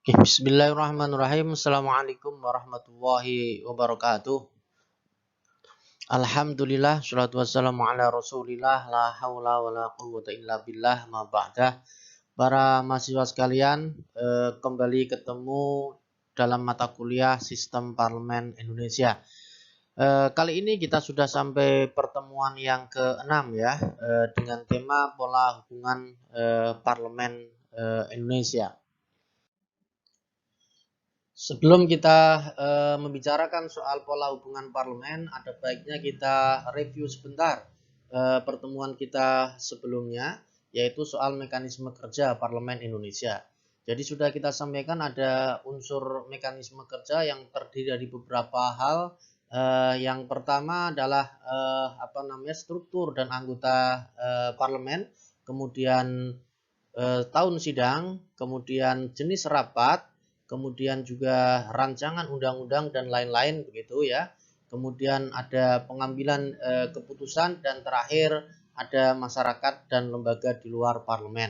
Oke, bismillahirrahmanirrahim. Assalamualaikum warahmatullahi wabarakatuh. Alhamdulillah, salatu wassalamu ala rasulillah, la hawla wa la quwwata illa billah, ma ba'dah. Para mahasiswa sekalian, kembali ketemu dalam mata kuliah Sistem Parlemen Indonesia. Kali ini kita sudah sampai pertemuan yang ke-6 ya, dengan tema pola hubungan Parlemen Indonesia. Sebelum kita membicarakan soal pola hubungan parlemen, ada baiknya kita review sebentar pertemuan kita sebelumnya, yaitu soal mekanisme kerja Parlemen Indonesia. Jadi sudah kita sampaikan ada unsur mekanisme kerja yang terdiri dari beberapa hal. Yang pertama adalah struktur dan anggota parlemen, kemudian tahun sidang, kemudian jenis rapat, kemudian juga rancangan undang-undang dan lain-lain begitu ya. Kemudian ada pengambilan keputusan dan terakhir ada masyarakat dan lembaga di luar parlemen.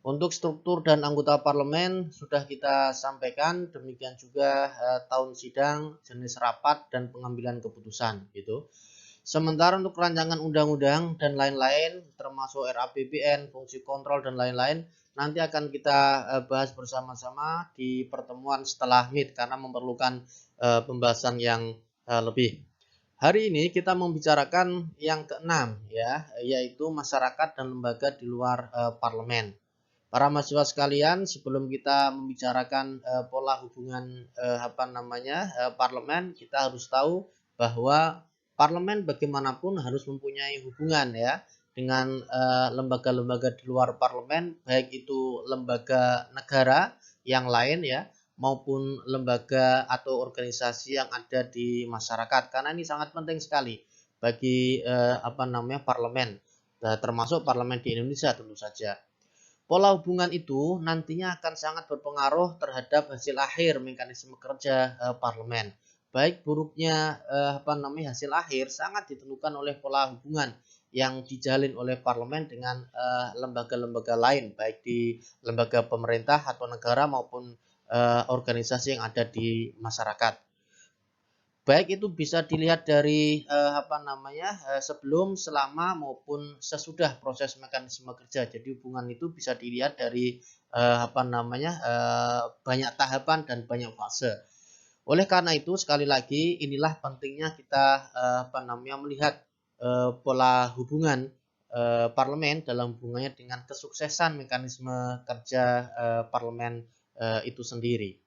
Untuk struktur dan anggota parlemen sudah kita sampaikan, demikian juga tahun sidang, jenis rapat dan pengambilan keputusan gitu. Sementara untuk rancangan undang-undang dan lain-lain, termasuk RAPBN, fungsi kontrol dan lain-lain, nanti akan kita bahas bersama-sama di pertemuan setelah MIT karena memerlukan pembahasan yang lebih. Hari ini kita membicarakan yang keenam ya, yaitu masyarakat dan lembaga di luar parlemen. Para mahasiswa sekalian, sebelum kita membicarakan pola hubungan parlemen, kita harus tahu bahwa parlemen bagaimanapun harus mempunyai hubungan ya dengan lembaga-lembaga di luar parlemen, baik itu lembaga negara yang lain ya maupun lembaga atau organisasi yang ada di masyarakat, karena ini sangat penting sekali bagi parlemen, termasuk parlemen di Indonesia tentu saja. Pola hubungan itu nantinya akan sangat berpengaruh terhadap hasil akhir mekanisme kerja parlemen. Baik buruknya hasil akhir sangat ditentukan oleh pola hubungan yang dijalin oleh parlemen dengan lembaga-lembaga lain, baik di lembaga pemerintah atau negara maupun organisasi yang ada di masyarakat. Baik itu bisa dilihat dari sebelum, selama maupun sesudah proses mekanisme kerja. Jadi hubungan itu bisa dilihat dari banyak tahapan dan banyak fase. Oleh karena itu sekali lagi inilah pentingnya kita melihat pola hubungan parlemen dalam hubungannya dengan kesuksesan mekanisme kerja parlemen itu sendiri.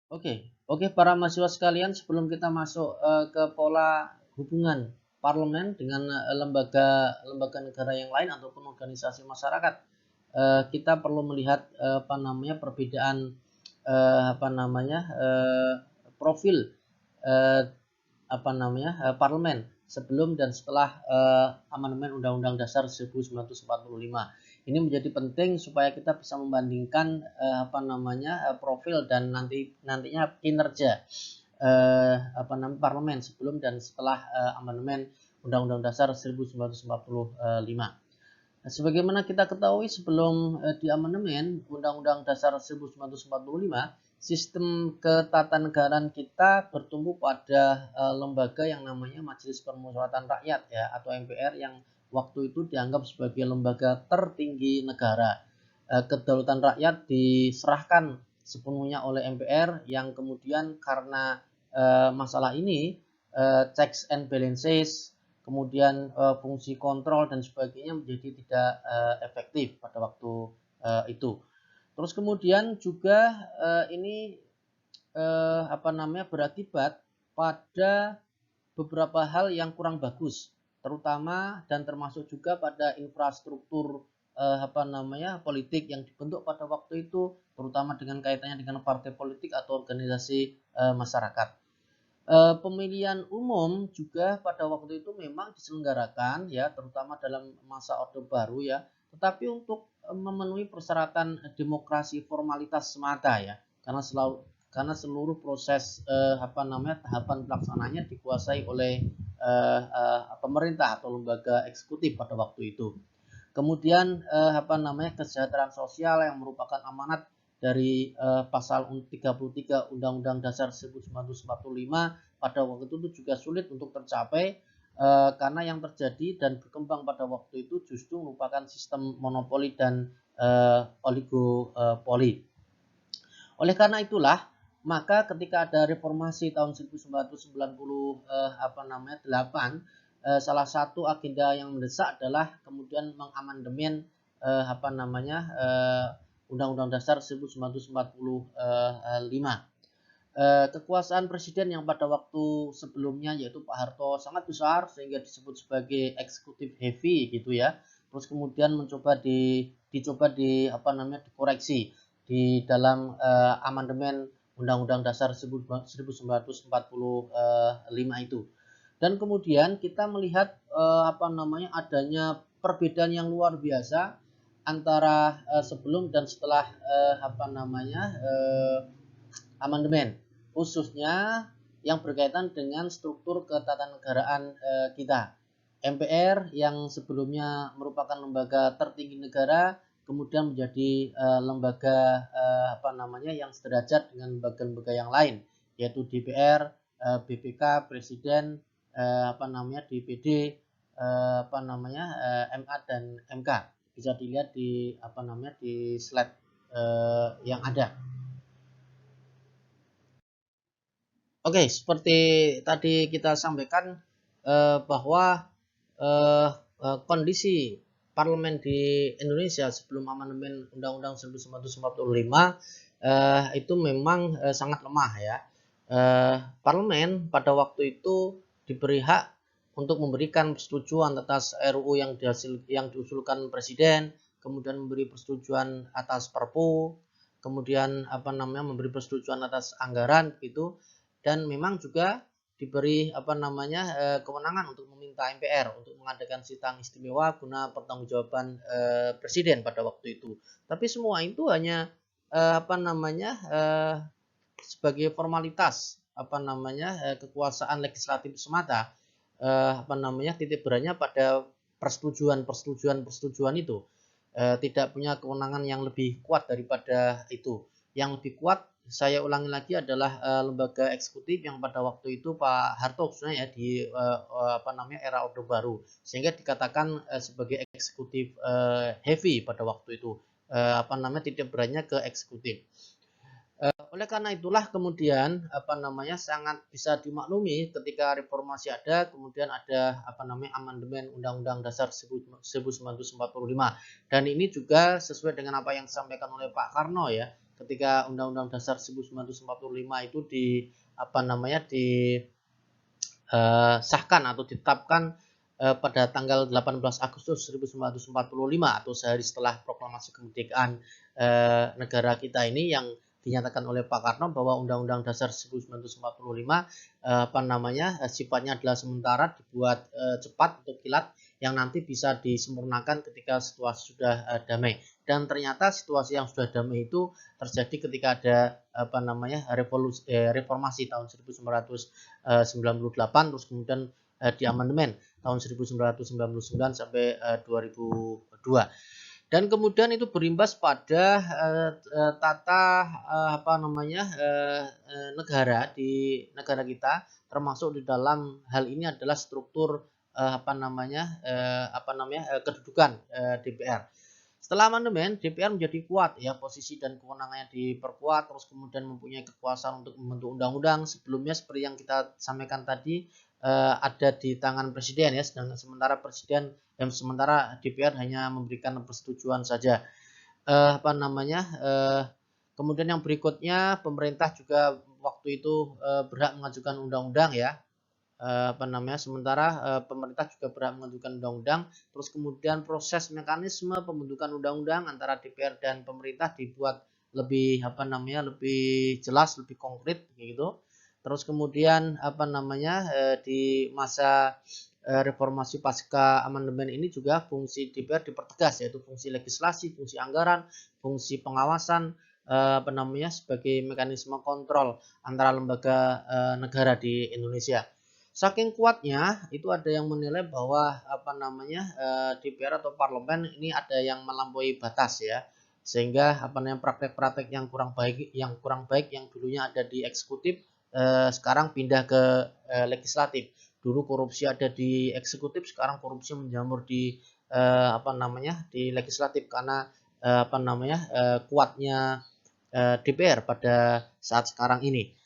Oke, para mahasiswa sekalian, sebelum kita masuk ke pola hubungan parlemen dengan lembaga negara yang lain ataupun organisasi masyarakat, kita perlu melihat perbedaan profil parlemen sebelum dan setelah amandemen Undang-Undang Dasar 1945. Ini menjadi penting supaya kita bisa membandingkan profil dan nantinya kinerja parlemen sebelum dan setelah amandemen Undang-Undang Dasar 1945. Sebagaimana kita ketahui sebelum di amandemen Undang-Undang Dasar 1945, sistem ketatanegaraan kita bertumbuh pada lembaga yang namanya Majelis Permusyawaratan Rakyat ya atau MPR, yang waktu itu dianggap sebagai lembaga tertinggi negara. Kedaulatan rakyat diserahkan sepenuhnya oleh MPR, yang kemudian karena masalah ini checks and balances, kemudian fungsi kontrol dan sebagainya menjadi tidak efektif pada waktu itu. Terus kemudian juga ini berakibat pada beberapa hal yang kurang bagus, terutama dan termasuk juga pada infrastruktur politik yang dibentuk pada waktu itu, terutama dengan kaitannya dengan partai politik atau organisasi masyarakat. Pemilihan umum juga pada waktu itu memang diselenggarakan ya, terutama dalam masa Orde Baru ya, tetapi untuk memenuhi persyaratan demokrasi formalitas semata ya, karena seluruh proses tahapan pelaksananya dikuasai oleh pemerintah atau lembaga eksekutif pada waktu itu. Kemudian kesejahteraan sosial yang merupakan amanat dari pasal 33 Undang-Undang Dasar 1945 pada waktu itu juga sulit untuk tercapai karena yang terjadi dan berkembang pada waktu itu justru merupakan sistem monopoli dan oligopoli. Oleh karena itulah, maka ketika ada reformasi tahun 1998, salah satu agenda yang mendesak adalah kemudian mengamandemen Undang-Undang Dasar 1945. Kekuasaan presiden yang pada waktu sebelumnya yaitu Pak Harto sangat besar sehingga disebut sebagai eksekutif heavy gitu ya. Terus kemudian dicoba dikoreksi di dalam amandemen Undang-Undang Dasar 1945 itu. Dan kemudian kita melihat adanya perbedaan yang luar biasa antara sebelum dan setelah amandemen, khususnya yang berkaitan dengan struktur ketatanegaraan kita. MPR yang sebelumnya merupakan lembaga tertinggi negara kemudian menjadi lembaga yang sederajat dengan lembaga-lembaga yang lain, yaitu DPR, BPK, Presiden, DPD, MA dan MK. Bisa dilihat di di slide yang ada. Oke, seperti tadi kita sampaikan bahwa kondisi parlemen di Indonesia sebelum amandemen Undang-Undang 1945 itu memang sangat lemah ya. Parlemen pada waktu itu diberi hak untuk memberikan persetujuan atas RUU yang diusulkan presiden, kemudian memberi persetujuan atas Perpu, kemudian memberi persetujuan atas anggaran gitu. Dan memang juga diberi kewenangan untuk meminta MPR untuk mengadakan sidang istimewa guna pertanggungjawaban presiden pada waktu itu. Tapi semua itu hanya sebagai formalitas kekuasaan legislatif semata. Titik beratnya pada persetujuan itu. Tidak punya kewenangan yang lebih kuat daripada itu. Yang lebih kuat, saya ulangi lagi, adalah lembaga eksekutif yang pada waktu itu Pak Harto sebenarnya ya di era Orde Baru, sehingga dikatakan sebagai eksekutif heavy pada waktu itu. Titik beratnya ke eksekutif. Oleh karena itulah kemudian sangat bisa dimaklumi ketika reformasi ada, kemudian ada amandemen Undang-Undang Dasar 1945, dan ini juga sesuai dengan apa yang disampaikan oleh Pak Karno ya, ketika Undang-Undang Dasar 1945 itu disahkan atau ditetapkan pada tanggal 18 Agustus 1945 atau sehari setelah proklamasi kemerdekaan negara kita ini, yang dinyatakan oleh Pak Karno bahwa Undang-Undang Dasar 1945 sifatnya adalah sementara, dibuat cepat atau kilat, yang nanti bisa disempurnakan ketika situasi sudah damai. Dan ternyata situasi yang sudah damai itu terjadi ketika ada reformasi tahun 1998, terus kemudian di amandemen tahun 1999 sampai 2002. Dan kemudian itu berimbas pada tata negara di negara kita, termasuk di dalam hal ini adalah struktur kedudukan DPR. Setelah amandemen, DPR menjadi kuat ya, posisi dan kewenangannya diperkuat, terus kemudian mempunyai kekuasaan untuk membentuk undang-undang. Sebelumnya seperti yang kita sampaikan tadi, ada di tangan presiden ya, sementara DPR hanya memberikan persetujuan saja. Kemudian yang berikutnya, pemerintah juga waktu itu berhak mengajukan undang-undang ya. Sementara pemerintah juga berhak mengajukan undang-undang. Terus kemudian proses mekanisme pembentukan undang-undang antara DPR dan pemerintah dibuat lebih lebih jelas, lebih konkret gitu. Terus kemudian di masa reformasi pasca amandemen ini juga fungsi DPR dipertegas, yaitu fungsi legislasi, fungsi anggaran, fungsi pengawasan, sebagai mekanisme kontrol antara lembaga negara di Indonesia. Saking kuatnya itu ada yang menilai bahwa DPR atau parlemen ini ada yang melampaui batas ya. sehingga praktek-praktek yang kurang baik yang dulunya ada di eksekutif sekarang pindah ke legislatif. Dulu korupsi ada di eksekutif, sekarang korupsi menjamur di di legislatif karena kuatnya DPR pada saat sekarang ini.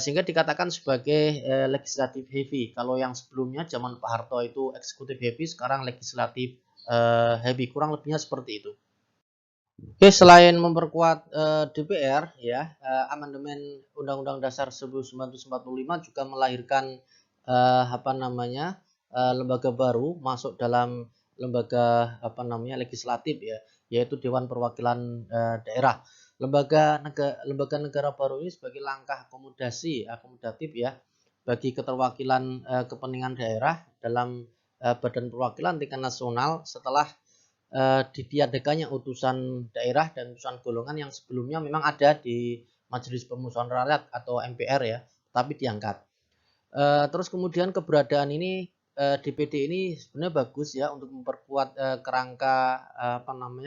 Sehingga dikatakan sebagai legislatif heavy. Kalau yang sebelumnya zaman Pak Harto itu eksekutif heavy, sekarang legislatif heavy. Kurang lebihnya seperti itu. Oke, selain memperkuat DPR, ya, amandemen Undang-Undang Dasar 1945 juga melahirkan lembaga baru masuk dalam lembaga legislatif, ya, yaitu Dewan Perwakilan Daerah. Lembaga negara baru ini sebagai langkah akomodatif, ya, bagi keterwakilan kepentingan daerah dalam Badan Perwakilan tingkat nasional setelah ditiadakannya utusan daerah dan utusan golongan yang sebelumnya memang ada di Majelis Permusyawaratan Rakyat atau MPR, ya, tapi diangkat. Terus kemudian keberadaan ini DPD ini sebenarnya bagus, ya, untuk memperkuat kerangka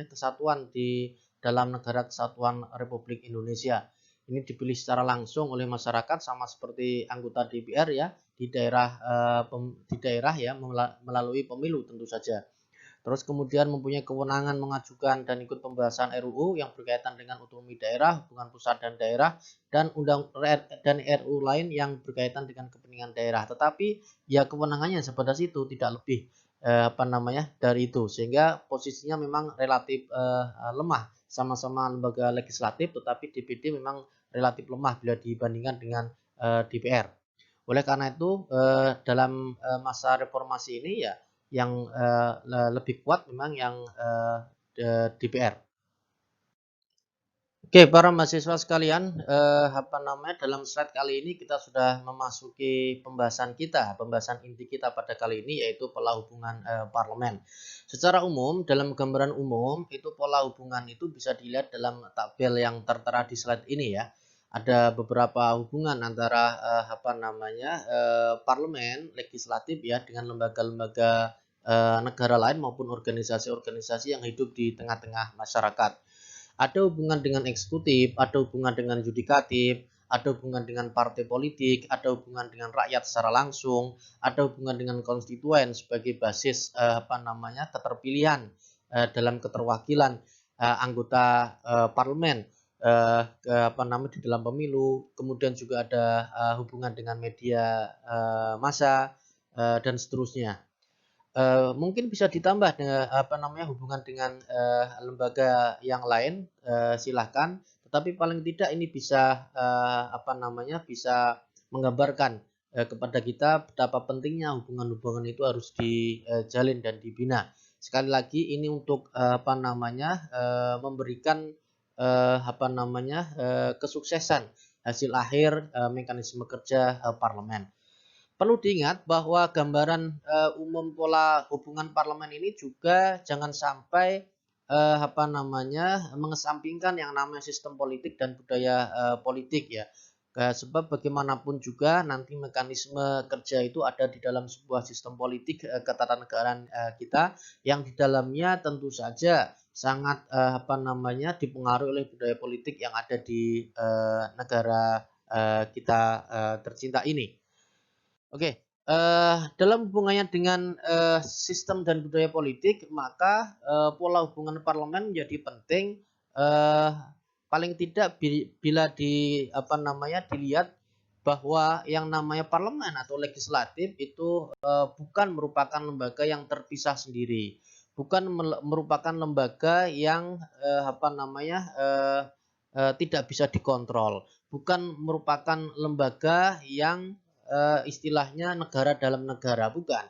kesatuan di dalam negara kesatuan Republik Indonesia. Ini dipilih secara langsung oleh masyarakat sama seperti anggota DPR, ya, di daerah ya, melalui pemilu tentu saja. Terus kemudian mempunyai kewenangan mengajukan dan ikut pembahasan RUU yang berkaitan dengan otonomi daerah, hubungan pusat dan daerah, dan RUU lain yang berkaitan dengan kepentingan daerah. Tetapi ya kewenangannya sebatas itu, tidak lebih dari itu, sehingga posisinya memang relatif lemah. Sama-sama lembaga legislatif, tetapi DPD memang relatif lemah bila dibandingkan dengan DPR. Oleh karena itu dalam masa reformasi ini, ya, yang lebih kuat memang yang DPR. Oke, para mahasiswa sekalian, dalam slide kali ini kita sudah memasuki pembahasan inti kita pada kali ini, yaitu pola hubungan parlemen. Secara umum, dalam gambaran umum itu pola hubungan itu bisa dilihat dalam tabel yang tertera di slide ini, ya. Ada beberapa hubungan antara parlemen legislatif, ya, dengan lembaga-lembaga negara lain maupun organisasi-organisasi yang hidup di tengah-tengah masyarakat. Ada hubungan dengan eksekutif, ada hubungan dengan yudikatif, ada hubungan dengan partai politik, ada hubungan dengan rakyat secara langsung, ada hubungan dengan konstituen sebagai basis keterpilihan dalam keterwakilan anggota parlemen di dalam pemilu. Kemudian juga ada hubungan dengan media massa dan seterusnya. Mungkin bisa ditambah dengan hubungan dengan lembaga yang lain, silahkan. Tetapi paling tidak ini bisa bisa menggambarkan kepada kita betapa pentingnya hubungan-hubungan itu harus dijalin dan dibina. Sekali lagi ini untuk memberikan kesuksesan hasil akhir mekanisme kerja parlemen. Perlu diingat bahwa gambaran umum pola hubungan parlemen ini juga jangan sampai mengesampingkan yang namanya sistem politik dan budaya politik, ya. Sebab bagaimanapun juga nanti mekanisme kerja itu ada di dalam sebuah sistem politik ketatanegaraan kita yang di dalamnya tentu saja sangat dipengaruhi oleh budaya politik yang ada di negara kita tercinta ini. Oke, dalam hubungannya dengan sistem dan budaya politik, maka pola hubungan parlemen menjadi penting. Paling tidak bila dilihat bahwa yang namanya parlemen atau legislatif itu bukan merupakan lembaga yang terpisah sendiri, bukan merupakan lembaga yang tidak bisa dikontrol, bukan merupakan lembaga yang istilahnya negara dalam negara, bukan.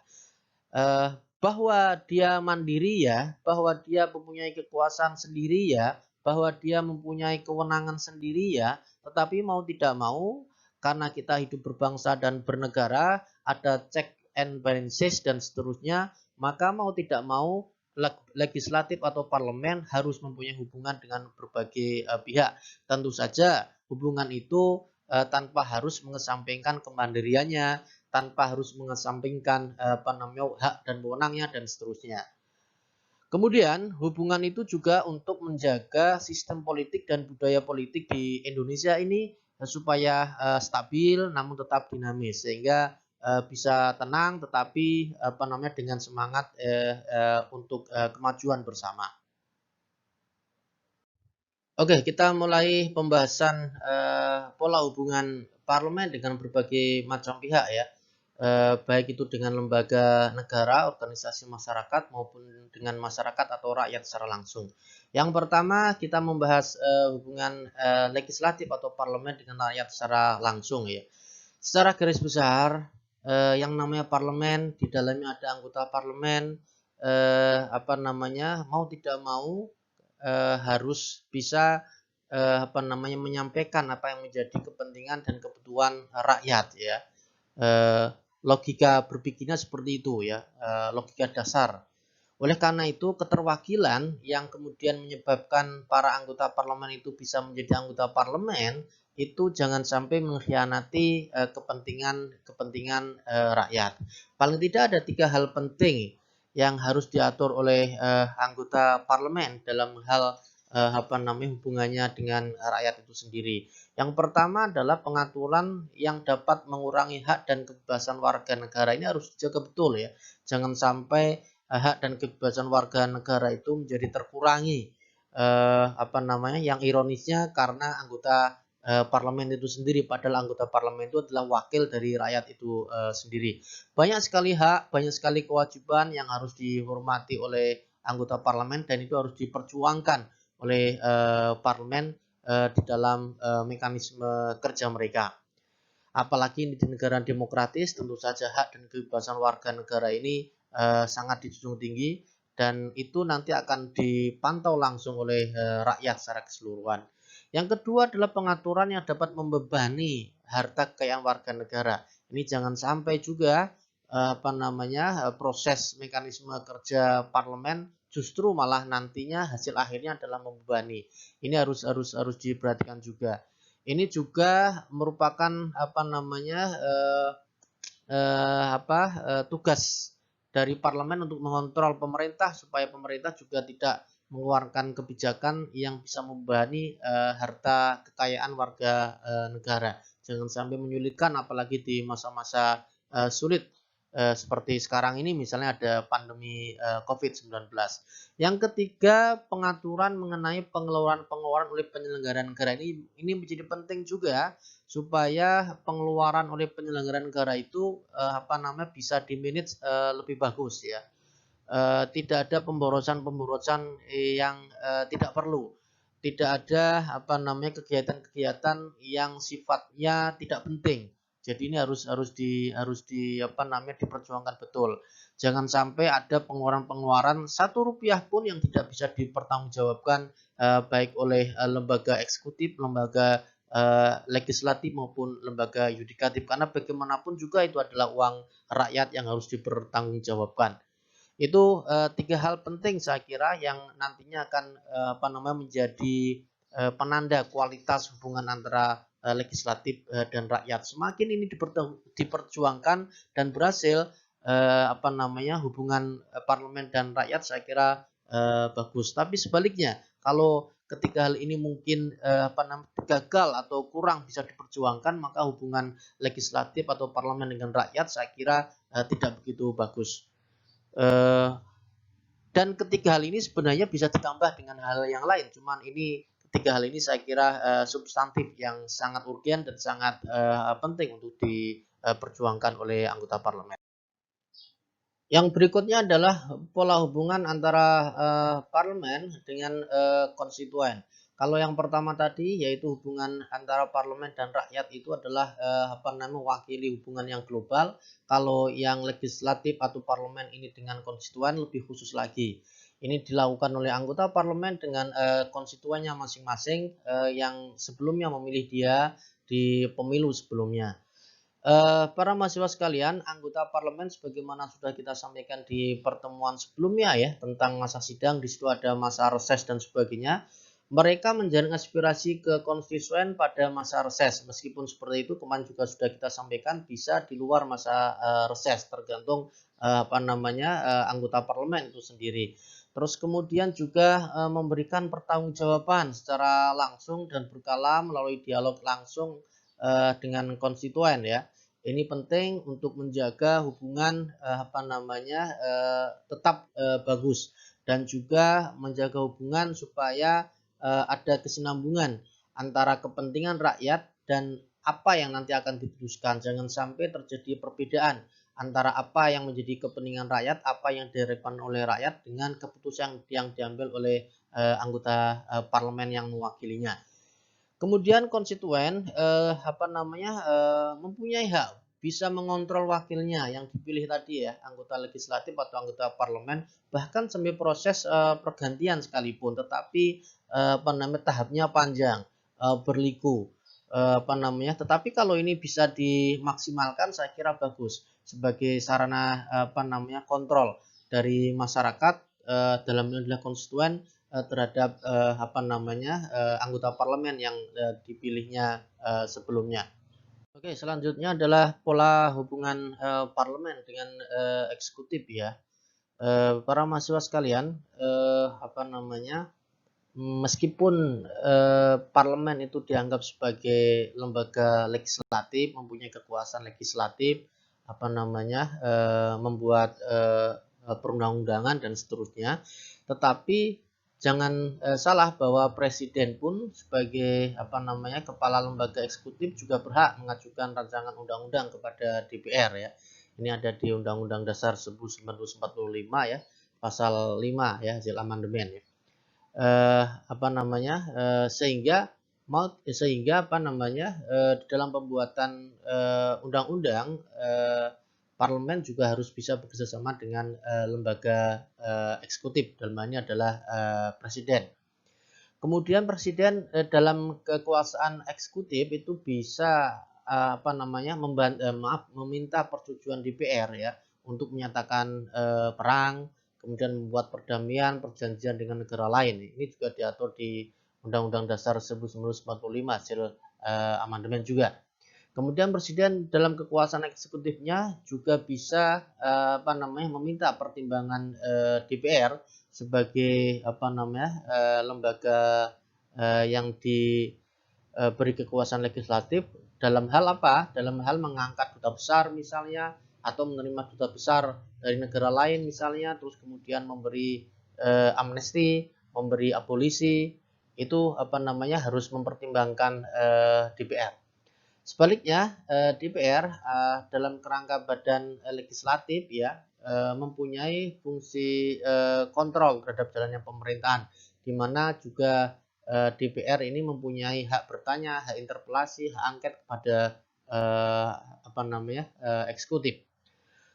Bahwa dia mandiri, ya, bahwa dia mempunyai kekuasaan sendiri, ya, bahwa dia mempunyai kewenangan sendiri, ya, tetapi mau tidak mau karena kita hidup berbangsa dan bernegara, ada check and balances dan seterusnya, maka mau tidak mau legislatif atau parlemen harus mempunyai hubungan dengan berbagai pihak. Tentu saja hubungan itu tanpa harus mengesampingkan kemandiriannya, tanpa harus mengesampingkan hak dan wewenangnya dan seterusnya. Kemudian hubungan itu juga untuk menjaga sistem politik dan budaya politik di Indonesia ini supaya stabil namun tetap dinamis sehingga bisa tenang tetapi apa namanya dengan semangat untuk kemajuan bersama. Oke, kita mulai pembahasan pola hubungan parlemen dengan berbagai macam pihak ya. Baik itu dengan lembaga negara, organisasi masyarakat maupun dengan masyarakat atau rakyat secara langsung. Yang pertama kita membahas hubungan legislatif atau parlemen dengan rakyat secara langsung ya. Secara garis besar yang namanya parlemen di dalamnya ada anggota parlemen apa namanya mau tidak mau harus bisa apa namanya menyampaikan apa yang menjadi kepentingan dan kebutuhan rakyat ya. Eh, Logika berpikirnya seperti itu ya, logika dasar. Oleh karena itu, keterwakilan yang kemudian menyebabkan para anggota parlemen itu bisa menjadi anggota parlemen itu jangan sampai mengkhianati kepentingan rakyat. Paling tidak ada 3 hal penting yang harus diatur oleh anggota parlemen dalam hal apa namanya hubungannya dengan rakyat itu sendiri. Yang pertama adalah pengaturan yang dapat mengurangi hak dan kebebasan warga negara ini harus dijaga betul ya. Jangan sampai hak dan kebebasan warga negara itu menjadi terkurangi. Apa namanya? Yang ironisnya karena anggota parlemen itu sendiri, padahal anggota parlemen itu adalah wakil dari rakyat itu sendiri. Banyak sekali hak, banyak sekali kewajiban yang harus dihormati oleh anggota parlemen dan itu harus diperjuangkan oleh parlemen di dalam mekanisme kerja mereka. Apalagi di negara demokratis, tentu saja hak dan kebebasan warga negara ini sangat dijunjung tinggi dan itu nanti akan dipantau langsung oleh rakyat secara keseluruhan. Yang kedua adalah pengaturan yang dapat membebani harta kekayaan warga negara. Ini jangan sampai juga apa namanya proses mekanisme kerja parlemen justru malah nantinya hasil akhirnya adalah membebani. Ini harus diperhatikan juga. Ini juga merupakan apa namanya tugas dari parlemen untuk mengontrol pemerintah supaya pemerintah juga tidak mengeluarkan kebijakan yang bisa membebani harta kekayaan warga negara. Jangan sampai menyulitkan apalagi di masa-masa sulit seperti sekarang ini misalnya ada pandemi COVID-19. Yang ketiga, pengaturan mengenai pengeluaran oleh penyelenggara negara ini menjadi penting juga supaya pengeluaran oleh penyelenggara negara itu apa namanya bisa dimanage lebih bagus ya. Tidak ada pemborosan-pemborosan yang tidak perlu. Tidak ada apa namanya kegiatan-kegiatan yang sifatnya tidak penting. Jadi ini harus di apa namanya diperjuangkan betul. Jangan sampai ada pengeluaran-pengeluaran Rp1 pun yang tidak bisa dipertanggungjawabkan baik oleh lembaga eksekutif, lembaga legislatif maupun lembaga yudikatif karena bagaimanapun juga itu adalah uang rakyat yang harus dipertanggungjawabkan. Itu 3 hal penting saya kira yang nantinya akan apa namanya menjadi penanda kualitas hubungan antara legislatif dan rakyat. Semakin ini diperjuangkan dan berhasil apa namanya hubungan parlemen dan rakyat saya kira bagus. Tapi sebaliknya kalau ketika hal ini mungkin apa namanya gagal atau kurang bisa diperjuangkan maka hubungan legislatif atau parlemen dengan rakyat saya kira tidak begitu bagus. Eh, dan ketiga hal ini sebenarnya bisa ditambah dengan hal yang lain. Cuman ini ketiga hal ini saya kira substantif yang sangat urgen dan sangat penting untuk diperjuangkan oleh anggota parlemen. Yang berikutnya adalah pola hubungan antara parlemen dengan konstituen. Kalau yang pertama tadi yaitu hubungan antara parlemen dan rakyat itu adalah apa namanya mewakili hubungan yang global. Kalau yang legislatif atau parlemen ini dengan konstituen lebih khusus lagi. Ini dilakukan oleh anggota parlemen dengan konstituennya masing-masing yang sebelumnya memilih dia di pemilu sebelumnya. Para mahasiswa sekalian, anggota parlemen sebagaimana sudah kita sampaikan di pertemuan sebelumnya ya tentang masa sidang, di situ ada masa reses dan sebagainya. Mereka menjaring aspirasi ke konstituen pada masa reses. Meskipun seperti itu, kemarin juga sudah kita sampaikan bisa di luar masa reses, tergantung apa namanya anggota parlemen itu sendiri. Terus kemudian juga memberikan pertanggungjawaban secara langsung dan berkala melalui dialog langsung dengan konstituen ya. Ini penting untuk menjaga hubungan tetap bagus, dan juga menjaga hubungan supaya ada kesinambungan antara kepentingan rakyat dan apa yang nanti akan diputuskan. Jangan sampai terjadi perbedaan antara apa yang menjadi kepentingan rakyat, apa yang diharapkan oleh rakyat dengan keputusan yang diambil oleh anggota parlemen yang mewakilinya. Kemudian konstituen mempunyai hak bisa mengontrol wakilnya yang dipilih tadi ya, anggota legislatif atau anggota parlemen, bahkan sampai proses pergantian sekalipun, tetapi tahapnya panjang, berliku, tetapi kalau ini bisa dimaksimalkan saya kira bagus sebagai sarana kontrol dari masyarakat dalam adalah konstituen terhadap anggota parlemen yang dipilihnya sebelumnya. Oke, selanjutnya adalah pola hubungan parlemen dengan eksekutif ya. Para mahasiswa sekalian, meskipun parlemen itu dianggap sebagai lembaga legislatif, mempunyai kekuasaan legislatif, membuat perundang-undangan dan seterusnya, tetapi jangan salah bahwa presiden pun sebagai kepala lembaga eksekutif juga berhak mengajukan rancangan undang-undang kepada DPR ya. Ini ada di Undang-Undang Dasar 1945 ya, pasal 5 ya, hasil amandemen ya. Sehingga di dalam pembuatan undang-undang parlemen juga harus bisa bekerjasama dengan lembaga eksekutif, dalam hal ini adalah presiden. Kemudian presiden dalam kekuasaan eksekutif itu bisa meminta persetujuan DPR ya untuk menyatakan perang, kemudian membuat perdamaian, perjanjian dengan negara lain. Ini juga diatur di Undang-Undang Dasar 1945 hasil amandemen juga. Kemudian presiden dalam kekuasaan eksekutifnya juga bisa meminta pertimbangan DPR sebagai lembaga yang diberi kekuasaan legislatif dalam hal apa? Dalam hal mengangkat duta besar misalnya, atau menerima duta besar dari negara lain misalnya, terus kemudian memberi amnesti, memberi abolisi, itu harus mempertimbangkan DPR. Sebaliknya DPR dalam kerangka badan legislatif ya mempunyai fungsi kontrol terhadap jalannya pemerintahan, di mana juga DPR ini mempunyai hak bertanya, hak interpelasi, hak angket kepada eksekutif.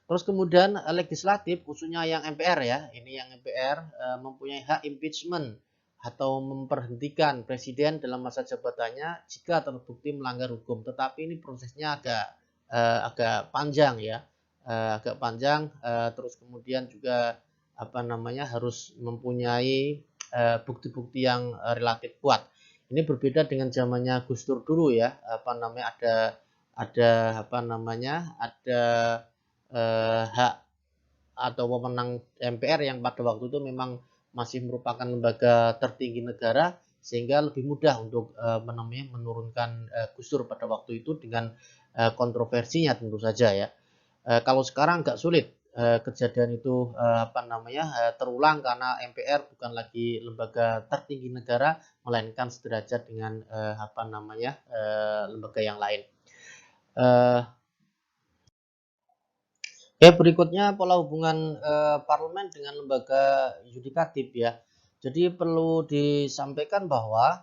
Terus kemudian legislatif khususnya yang MPR ya, ini yang MPR mempunyai hak impeachment atau memberhentikan presiden dalam masa jabatannya jika terbukti melanggar hukum. Tetapi ini prosesnya agak panjang ya, terus kemudian juga harus mempunyai bukti-bukti yang relatif kuat. Ini berbeda dengan zamannya Gus Dur dulu ya, ada hak atau wewenang MPR yang pada waktu itu memang masih merupakan lembaga tertinggi negara, sehingga lebih mudah untuk menurunkan Gus Dur pada waktu itu dengan kontroversinya tentu saja ya. Kalau sekarang agak sulit kejadian itu terulang karena MPR bukan lagi lembaga tertinggi negara, melainkan sederajat dengan lembaga yang lain. Berikutnya pola hubungan parlemen dengan lembaga yudikatif ya. Jadi perlu disampaikan bahwa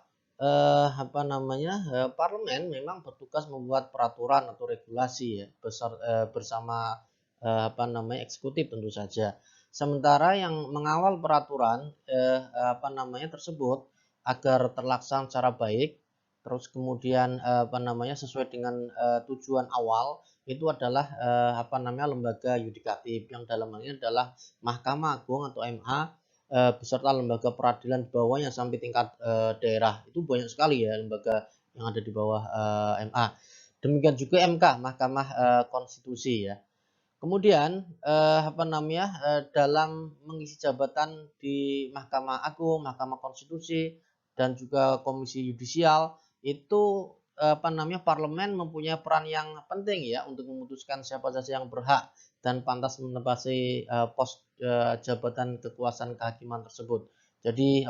parlemen memang bertugas membuat peraturan atau regulasi ya bersama eksekutif tentu saja. Sementara yang mengawal peraturan tersebut agar terlaksana secara baik, terus kemudian sesuai dengan tujuan awal, itu adalah lembaga yudikatif yang dalam hal ini adalah Mahkamah Agung atau MA beserta lembaga peradilan di bawahnya sampai tingkat daerah. Itu banyak sekali ya lembaga yang ada di bawah MA. Demikian juga MK, Mahkamah Konstitusi ya. Kemudian dalam mengisi jabatan di Mahkamah Agung, Mahkamah Konstitusi, dan juga Komisi Yudisial itu parlemen mempunyai peran yang penting ya untuk memutuskan siapa saja yang berhak dan pantas menempati pos jabatan kekuasaan kehakiman tersebut. Jadi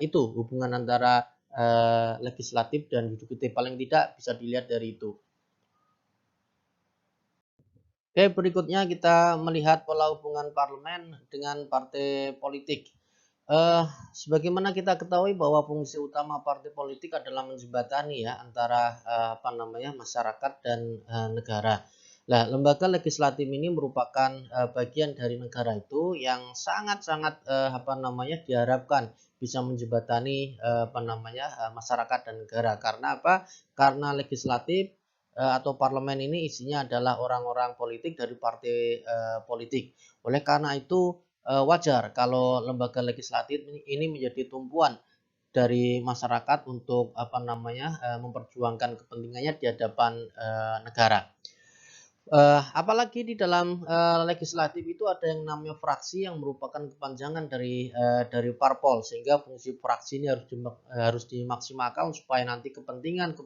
itu hubungan antara legislatif dan yudikatif paling tidak bisa dilihat dari itu. Oke, berikutnya kita melihat pola hubungan parlemen dengan partai politik. Sebagaimana kita ketahui bahwa fungsi utama partai politik adalah menjembatani ya antara masyarakat dan negara. Nah, lembaga legislatif ini merupakan bagian dari negara itu yang sangat-sangat diharapkan bisa menjembatani masyarakat dan negara. Karena apa? Karena legislatif atau parlemen ini isinya adalah orang-orang politik dari partai politik. Oleh karena itu wajar kalau lembaga legislatif ini menjadi tumpuan dari masyarakat untuk memperjuangkan kepentingannya di hadapan negara. Apalagi di dalam legislatif itu ada yang namanya fraksi yang merupakan kepanjangan dari parpol, sehingga fungsi fraksi ini harus dimaksimalkan supaya nanti kepentingan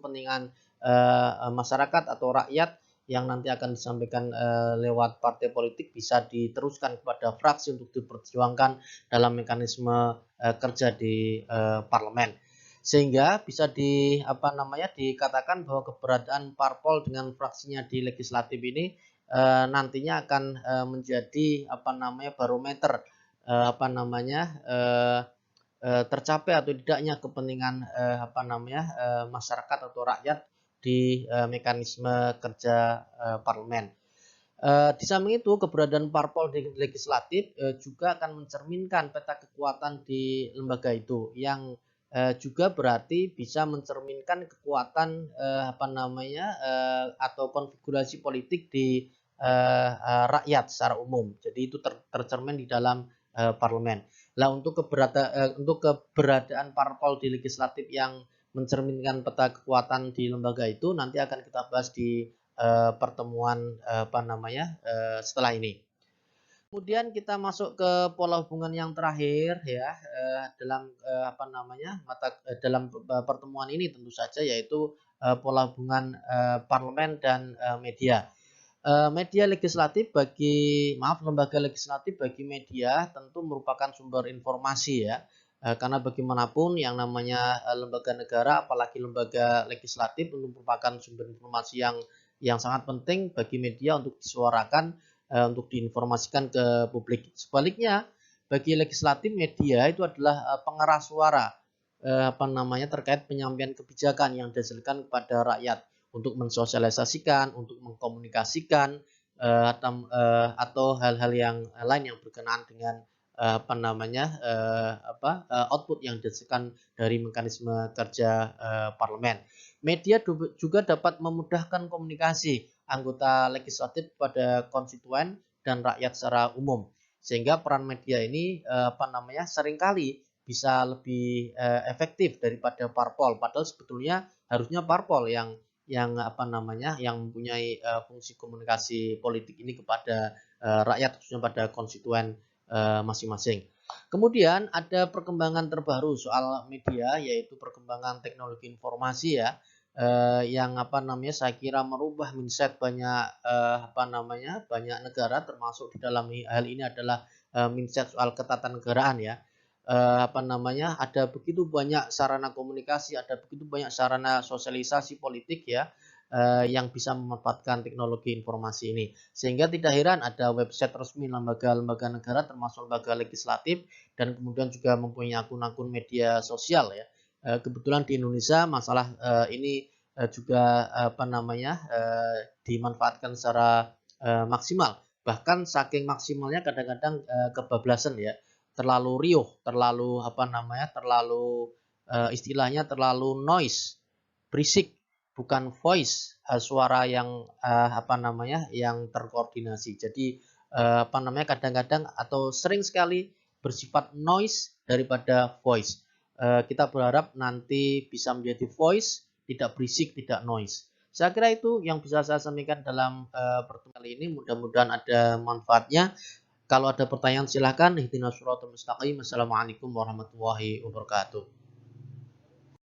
masyarakat atau rakyat yang nanti akan disampaikan lewat partai politik bisa diteruskan kepada fraksi untuk diperjuangkan dalam mekanisme kerja di parlemen. Sehingga bisa dikatakan bahwa keberadaan parpol dengan fraksinya di legislatif ini nantinya akan menjadi barometer tercapai atau tidaknya kepentingan masyarakat atau rakyat di mekanisme kerja parlemen. Di samping itu, keberadaan parpol di legislatif juga akan mencerminkan peta kekuatan di lembaga itu yang juga berarti bisa mencerminkan kekuatan atau konfigurasi politik di rakyat secara umum. Jadi itu tercermin di dalam parlemen. Nah, untuk keberadaan parpol di legislatif yang mencerminkan peta kekuatan di lembaga itu nanti akan kita bahas di pertemuan setelah ini. Kemudian kita masuk ke pola hubungan yang terakhir ya dalam pertemuan ini tentu saja, yaitu pola hubungan parlemen dan media. Lembaga legislatif bagi media tentu merupakan sumber informasi ya. Karena bagaimanapun yang namanya lembaga negara, apalagi lembaga legislatif, merupakan sumber informasi yang sangat penting bagi media untuk disuarakan, untuk diinformasikan ke publik. Sebaliknya, bagi legislatif, media itu adalah pengeras suara terkait penyampaian kebijakan yang dihasilkan kepada rakyat untuk mensosialisasikan, untuk mengkomunikasikan atau hal-hal yang lain yang berkenaan dengan output yang dihasilkan dari mekanisme kerja parlemen. Media juga dapat memudahkan komunikasi anggota legislatif pada konstituen dan rakyat secara umum, sehingga peran media ini seringkali bisa lebih efektif daripada parpol. Padahal sebetulnya harusnya parpol yang mempunyai fungsi komunikasi politik ini kepada rakyat, khususnya pada konstituen masing-masing. Kemudian ada perkembangan terbaru soal media, yaitu perkembangan teknologi informasi ya. Yang saya kira merubah mindset banyak banyak negara, termasuk di dalam hal ini adalah mindset soal ketatanegaraan ya. Ada begitu banyak sarana komunikasi, ada begitu banyak sarana sosialisasi politik ya yang bisa memanfaatkan teknologi informasi ini, sehingga tidak heran ada website resmi lembaga-lembaga negara termasuk lembaga legislatif, dan kemudian juga mempunyai akun-akun media sosial ya. Kebetulan di Indonesia masalah ini juga dimanfaatkan secara maksimal, bahkan saking maksimalnya kadang-kadang kebablasan ya, terlalu riuh, terlalu istilahnya terlalu noise, berisik, bukan voice, suara yang yang terkoordinasi. Jadi kadang-kadang atau sering sekali bersifat noise daripada voice. Kita berharap nanti bisa menjadi voice, tidak berisik, tidak noise. Saya kira itu yang bisa saya sampaikan dalam pertemuan kali ini. Mudah-mudahan ada manfaatnya. Kalau ada pertanyaan silahkan. Ihdinas siratal mustaqim. Assalamualaikum warahmatullahi wabarakatuh.